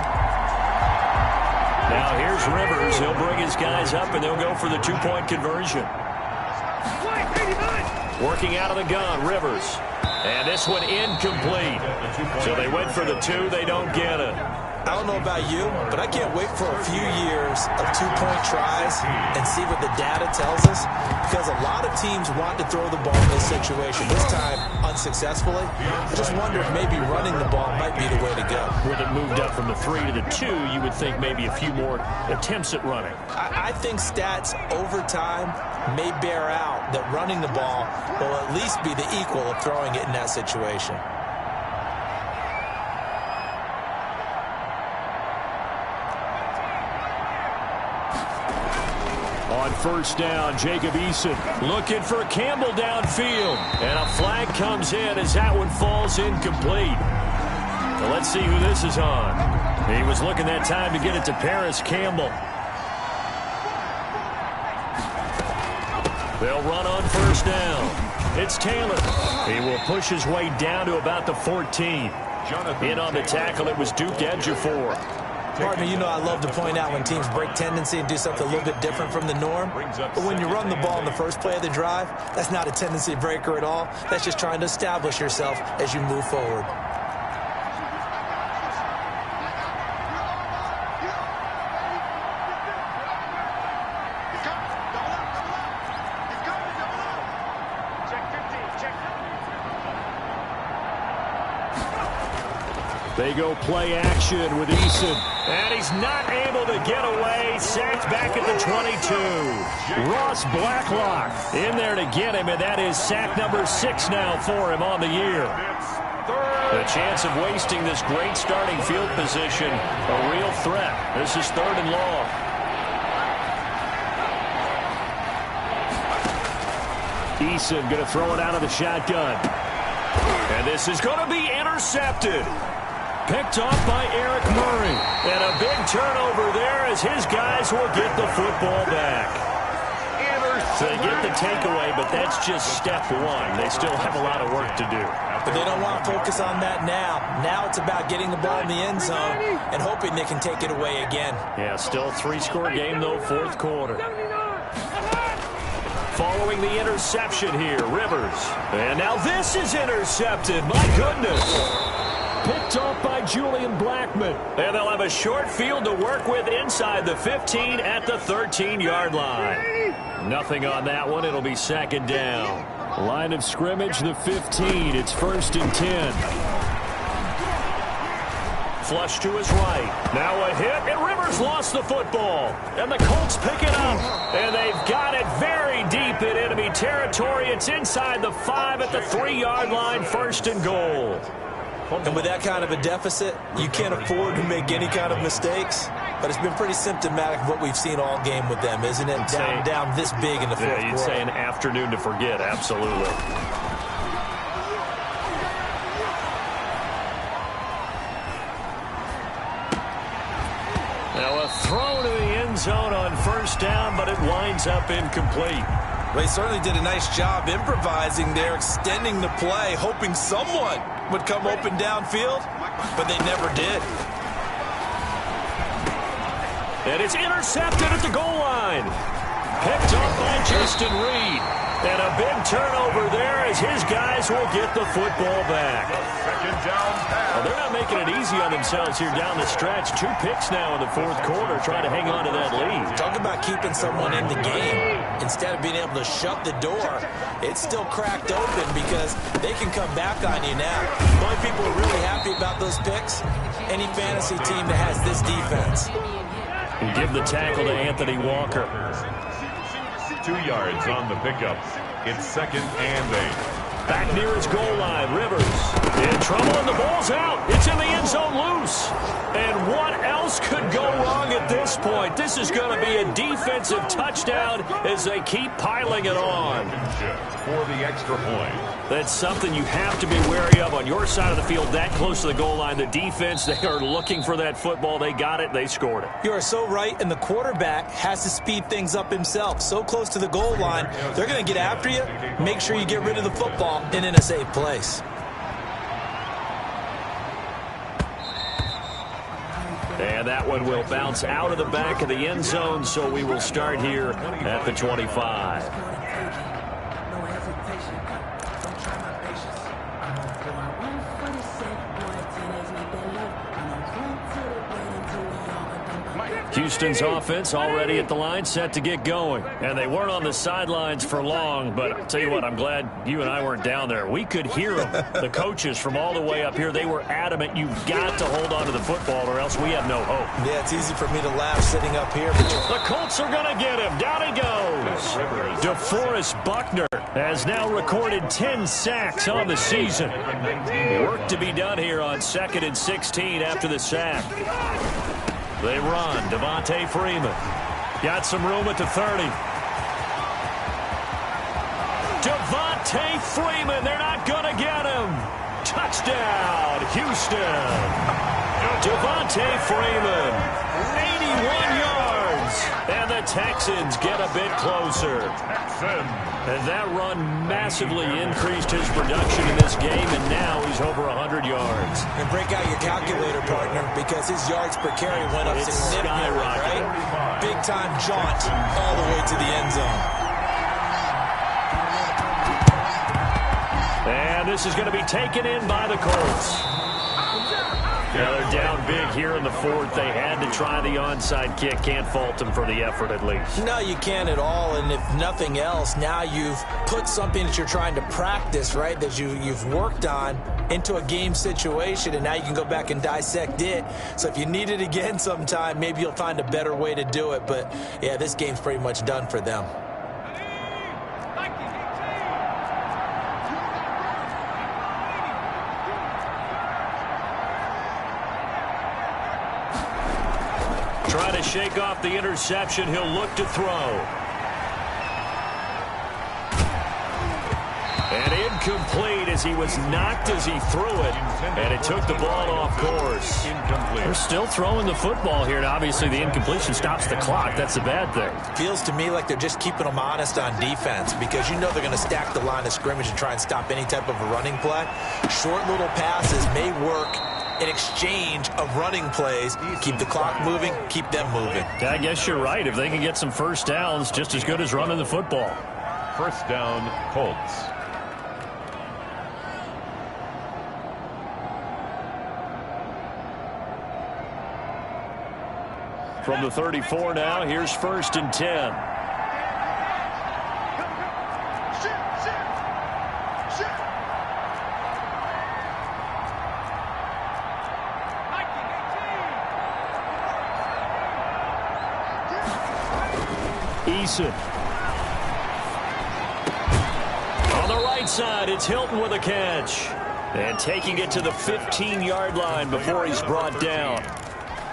S3: Now here's Rivers. He'll bring his guys up and they'll go for the 2-point conversion. Working out of the gun, Rivers. And this one incomplete. So they went for the 2. They don't get it.
S5: I don't know about you, but I can't wait for a few years of 2-point tries and see what the data tells us, because a lot of teams want to throw the ball in this situation. This time, unsuccessfully. I just wonder if maybe running the ball might be the way to go.
S3: With it moved up from the 3 to the 2, you would think maybe a few more attempts at running.
S5: I think stats over time may bear out that running the ball will at least be the equal of throwing it in that situation.
S3: On 1st down, Jacob Eason looking for Campbell downfield. And a flag comes in as that one falls incomplete. So let's see who this is on. He was looking that time to get it to Paris Campbell. They'll run on 1st down. It's Taylor. He will push his way down to about the 14. In on the tackle, it was Duke Ejiofor.
S5: Pardon me, you know I love to point out when teams break tendency and do something a little bit different from the norm. But when you run the ball in the first play of the drive, that's not a tendency breaker at all. That's just trying to establish yourself as you move forward.
S3: They go play action with Eason. And he's not able to get away. Sacked back at the 22. Ross Blacklock in there to get him, and that is sack number 6 now for him on the year. The chance of wasting this great starting field position, a real threat. This is 3rd and long. Eason going to throw it out of the shotgun. And this is going to be intercepted. Picked off by Eric Murray. And a big turnover there as his guys will get the football back. So they get the takeaway, but that's just step 1. They still have a lot of work to do.
S5: But they don't want to focus on that now. Now it's about getting the ball in the end zone and hoping they can take it away again.
S3: Yeah, still 3-score game, though, 4th quarter. Following the interception here, Rivers. And now this is intercepted. My goodness. Picked off by Julian Blackman. And they'll have a short field to work with inside the 15 at the 13-yard line. Nothing on that one. It'll be 2nd down. Line of scrimmage, the 15. It's 1st and 10. Flush to his right. Now a hit, and Rivers lost the football. And the Colts pick it up. And they've got it very deep in enemy territory. It's inside the 5 at the 3-yard line, 1st and goal.
S5: And with that kind of a deficit, you can't afford to make any kind of mistakes. But it's been pretty symptomatic of what we've seen all game with them, isn't it? Down this big in the 4th quarter.
S3: Yeah, you'd say an afternoon to forget, absolutely. Now a throw to the end zone on 1st down, but it winds up incomplete.
S5: Well, he certainly did a nice job improvising there, extending the play, hoping someone would come open downfield. but they never did.
S3: And it's intercepted at the goal line. Picked up by Justin Reed. And a big turnover there as his guys will get the football back.
S4: Second down pass.
S3: Well, they're not making it easy on themselves here down the stretch. 2 picks now in the fourth quarter trying to hang on to that lead.
S5: Talk about keeping someone in the game. Instead of being able to shut the door, it's still cracked open because they can come back on you now. The only people who are really happy about those picks, any fantasy team that has this defense.
S3: And give the tackle to Anthony Walker.
S4: 2 yards on the pickup. It's 2nd and 8.
S3: Back near his goal line, Rivers in trouble, and the ball's out. It's in the end zone loose. And what else could go wrong at this point? This is going to be a defensive touchdown as they keep piling it on.
S4: For the extra point.
S3: That's something you have to be wary of on your side of the field, that close to the goal line. The defense, they are looking for that football. They got it. They scored it.
S5: You are so right, and the quarterback has to speed things up himself. So close to the goal line, they're going to get after you. Make sure you get rid of the football and in a safe place.
S3: And that one will bounce out of the back of the end zone, so we will start here at the 25. Houston's offense already at the line, set to get going. And they weren't on the sidelines for long, but I'll tell you what, I'm glad you and I weren't down there. We could hear them, the coaches from all the way up here. They were adamant, you've got to hold on to the football or else we have no hope.
S5: Yeah, it's easy for me to laugh sitting up here.
S3: The Colts are going to get him. Down he goes. DeForest Buckner has now recorded 10 sacks on the season. Work to be done here on 2nd and 16 after the sack. They run. Devontae Freeman. Got some room at the 30. Devontae Freeman. They're not going to get him. Touchdown, Houston. Devontae Freeman. 81 yards. And the Texans get a bit closer. And that run massively increased his production in this game, and now he's over 100 yards.
S5: And break out your calculator, partner, because his yards per carry went up significantly, right? Big-time jaunt all the way to the end zone.
S3: And this is going to be taken in by the Colts. Yeah, they're down big here in the fourth. They had to try the onside kick. Can't fault them for the effort, at least.
S5: No, you can't at all. And if nothing else, now you've put something that you're trying to practice, right, that you've worked on into a game situation, and now you can go back and dissect it. So if you need it again sometime, maybe you'll find a better way to do it. But, yeah, this game's pretty much done for them.
S3: Trying to shake off the interception. He'll look to throw. And incomplete as he was knocked as he threw it. And it took the ball off course. They're still throwing the football here. And obviously, the incompletion stops the clock. That's the bad thing.
S5: Feels to me like they're just keeping them honest on defense because you know they're going to stack the line of scrimmage and try and stop any type of a running play. Short little passes may work in exchange of running plays. Keep the clock moving, keep them moving.
S3: I guess you're right. If they can get some first downs, just as good as running the football.
S4: First down, Colts.
S3: From the 34 now, here's 1st and 10. Eason. On the right side, it's Hilton with a catch. And taking it to the 15-yard line before he's brought down.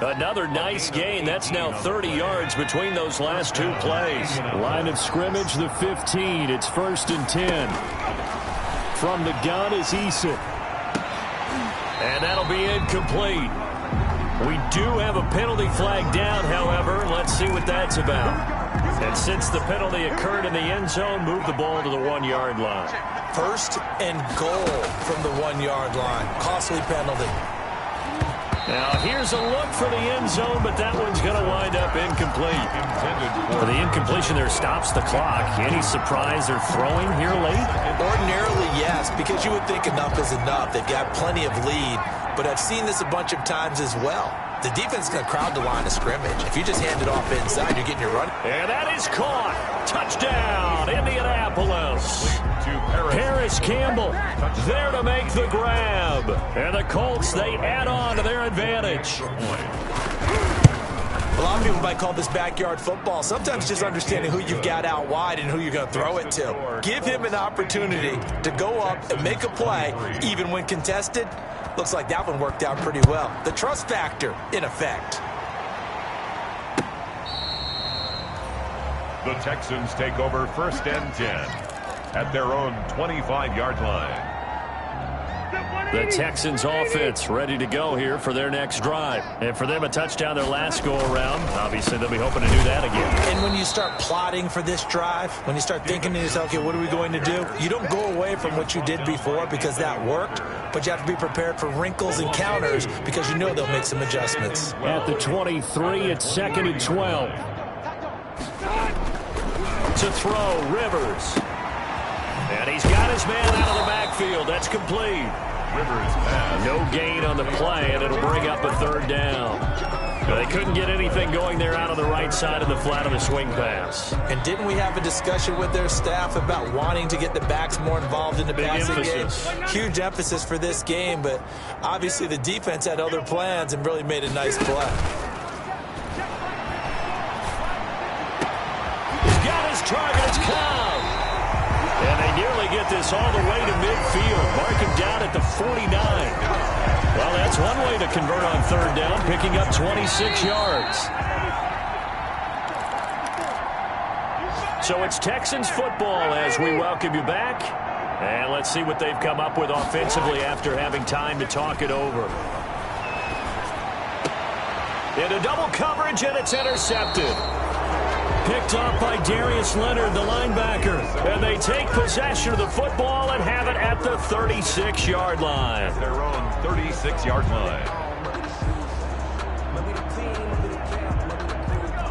S3: Another nice gain. That's now 30 yards between those last 2 plays. Line of scrimmage, the 15. It's 1st and 10. From the gun is Eason. And that'll be incomplete. We do have a penalty flag down, however. Let's see what that's about. And since the penalty occurred in the end zone, move the ball to the 1-yard line.
S5: 1st and goal from the 1-yard line. Costly penalty.
S3: Now, here's a look for the end zone, but that one's going to wind up incomplete. For the incompletion there stops the clock. Any surprise they're throwing here late?
S5: Ordinarily, yes, because you would think enough is enough. They've got plenty of lead, but I've seen this a bunch of times as well. The defense is going to crowd the line of scrimmage. If you just hand it off inside, you're getting your run.
S3: And that is caught. Touchdown, Indianapolis. Harris Campbell there to make the grab. And the Colts, they add on to their advantage.
S5: A lot of people might call this backyard football. Sometimes just understanding who you've got out wide and who you're going to throw it to. Give him an opportunity to go up and make a play, even when contested. Looks like that one worked out pretty well. The trust factor in effect.
S4: The Texans take over 1st and 10 at their own 25-yard line.
S3: The Texans offense ready to go here for their next drive. And for them, a touchdown their last go-around. Obviously, they'll be hoping to do that again.
S5: And when you start plotting for this drive, when you start thinking to yourself, okay, what are we going to do? You don't go away from what you did before because that worked, but you have to be prepared for wrinkles and counters because you know they'll make some adjustments.
S3: At the 23, it's 2nd and 12. To throw, Rivers. And he's got his man out of the backfield. That's complete.
S4: Rivers pass.
S3: No gain on the play, and it'll bring up a 3rd down. But they couldn't get anything going there out on the right side of the flat of the swing pass.
S5: And didn't we have a discussion with their staff about wanting to get the backs more involved in the passing game? Huge emphasis for this game, but obviously the defense had other plans and really made a nice play.
S3: He's got his target. It's Cobb. And they nearly get this all the way to midfield. Mark him down at the 49. Well, that's one way to convert on 3rd down, picking up 26 yards. So it's Texans football as we welcome you back. And let's see what they've come up with offensively after having time to talk it over. Into double coverage, and it's intercepted. Picked off by Darius Leonard, the linebacker. And they take possession of the football and have it at the 36-yard line.
S4: Their own 36-yard line.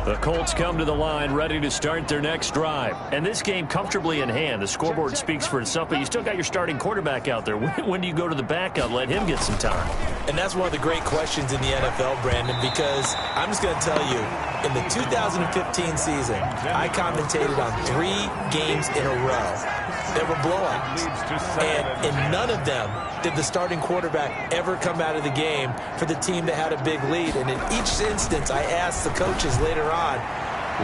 S3: The Colts come to the line ready to start their next drive. And this game comfortably in hand. The scoreboard speaks for itself, but you still got your starting quarterback out there. When do you go to the backup, let him get some time?
S5: And that's one of the great questions in the NFL, Brandon, because I'm just going to tell you, in the 2015 season, I commentated on 3 games in a row that were blowouts. And in none of them did the starting quarterback ever come out of the game for the team that had a big lead. And in each instance, I asked the coaches later on,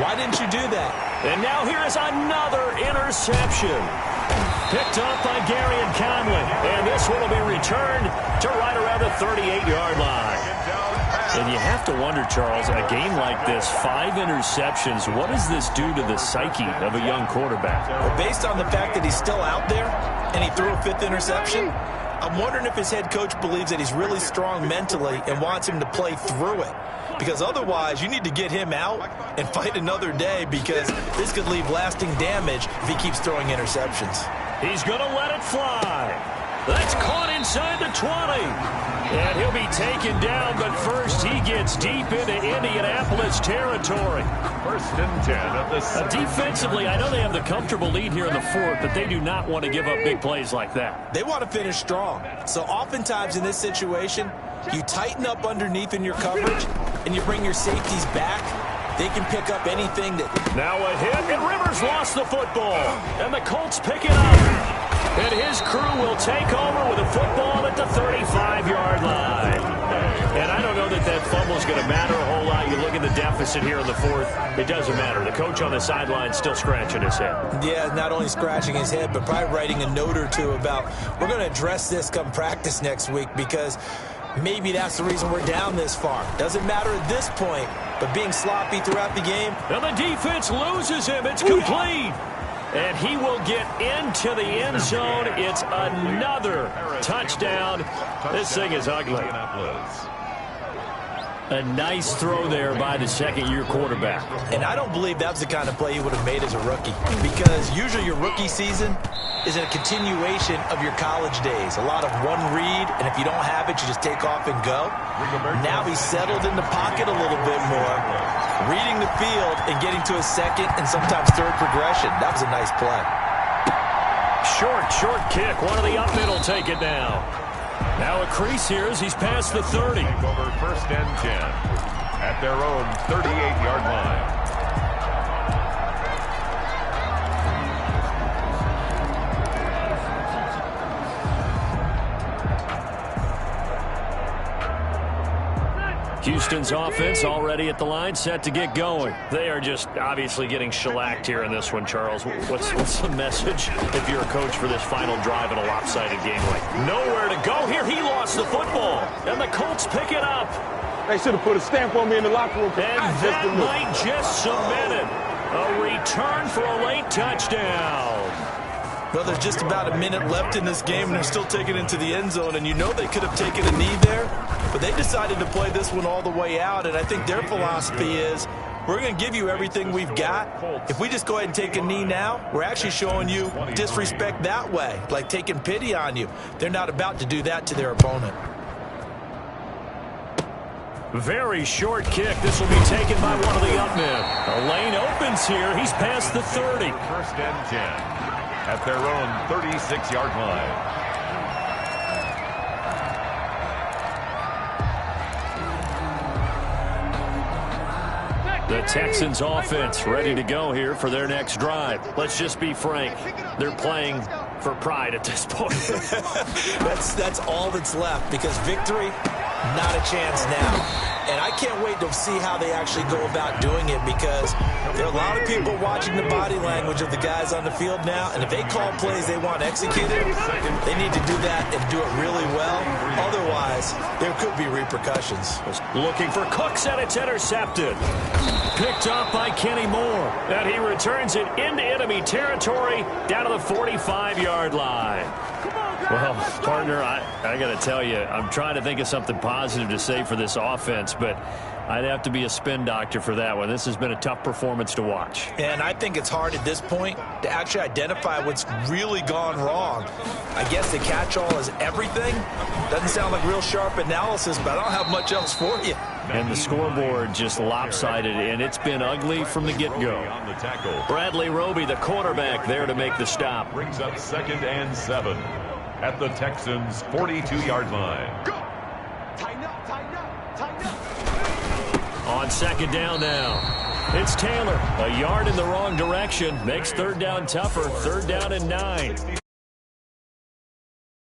S5: why didn't you do that?
S3: And now here is another interception. Picked off by Gary and Conley. And this one will be returned to right around the 38-yard line. And you have to wonder, Charles, a game like this, 5 interceptions, what does this do to the psyche of a young quarterback?
S5: Well, based on the fact that he's still out there and he threw a 5th interception, I'm wondering if his head coach believes that he's really strong mentally and wants him to play through it. Because otherwise, you need to get him out and fight another day because this could leave lasting damage if he keeps throwing interceptions.
S3: He's going to let it fly. That's caught inside the 20. And he'll be taken down, but first he gets deep into Indianapolis territory.
S4: 1st and 10 of the
S3: defensively, I know they have the comfortable lead here in the 4th, but they do not want to give up big plays like that.
S5: They want to finish strong. So oftentimes in this situation, you tighten up underneath in your coverage, and you bring your safeties back. They can pick up anything that...
S3: Now a hit, and Rivers lost the football. And the Colts pick it up. And his crew will take over with a football at the 35-yard line. And I don't know that that fumble is going to matter a whole lot. You look at the deficit here in the 4th, it doesn't matter. The coach on the sideline still scratching his head.
S5: Yeah, not only scratching his head, but probably writing a note or two about, we're going to address this come practice next week because maybe that's the reason we're down this far. Doesn't matter at this point, but being sloppy throughout the game.
S3: And the defense loses him. It's complete. And he will get into the end zone. It's another touchdown. This thing is ugly. A nice throw there by the 2nd-year quarterback.
S5: And I don't believe that's the kind of play he would have made as a rookie. Because usually your rookie season, is a continuation of your college days. A lot of one read, and if you don't have it, you just take off and go. Now he's settled in the pocket a little bit more, reading the field and getting to a second and sometimes third progression. That was a nice play.
S3: Short kick. One of the up middle take it now. Now a crease here as he's past the 30.
S4: Over first and 10 at their own 38-yard line.
S3: Houston's offense already at the line, set to get going. They are just obviously getting shellacked here in this one, Charles. What's the message if you're a coach for this final drive in a lopsided game like? Nowhere to go here. He lost the football, and the Colts pick it up.
S7: They should have put a stamp on me in the locker room.
S3: And that might just cement it. A return for a late touchdown.
S5: Well, there's just about a minute left in this game, and they're still taking it into the end zone. And you know they could have taken a knee there, but they decided to play this one all the way out. And I think their philosophy is, we're going to give you everything we've got. If we just go ahead and take a knee now, we're actually showing you disrespect that way, like taking pity on you. They're not about to do that to their opponent.
S3: Very short kick. This will be taken by one of the up men. A lane opens here. He's past the 30.
S4: First and 10 at their own 36-yard line.
S3: The Texans offense ready to go here for their next drive. Let's just be frank. They're playing for pride at this point.
S5: That's all that's left, because victory, not a chance now. And I can't wait to see how they actually go about doing it, because there are a lot of people watching the body language of the guys on the field now, and if they call plays they want executed, they need to do that and do it really well. Otherwise, there could be repercussions.
S3: Looking for Cooks, and it's intercepted. Picked up by Kenny Moore. And he returns it into enemy territory down to the 45-yard line. Well, partner, I got to tell you, I'm trying to think of something positive to say for this offense, but I'd have to be a spin doctor for that one. This has been a tough performance to watch.
S5: And I think it's hard at this point to actually identify what's really gone wrong. I guess the catch-all is everything. Doesn't sound like real sharp analysis, but I don't have much else for you.
S3: And the scoreboard just lopsided, and it's been ugly from the get-go. Bradley Roby, the quarterback, there to make the stop.
S4: Brings up 2nd and 7 at the Texans' 42-yard line. Go!
S7: Tighten up, tighten up, tighten up.
S3: On 2nd down now. It's Taylor. A yard in the wrong direction. Makes 3rd down tougher. 3rd down and 9.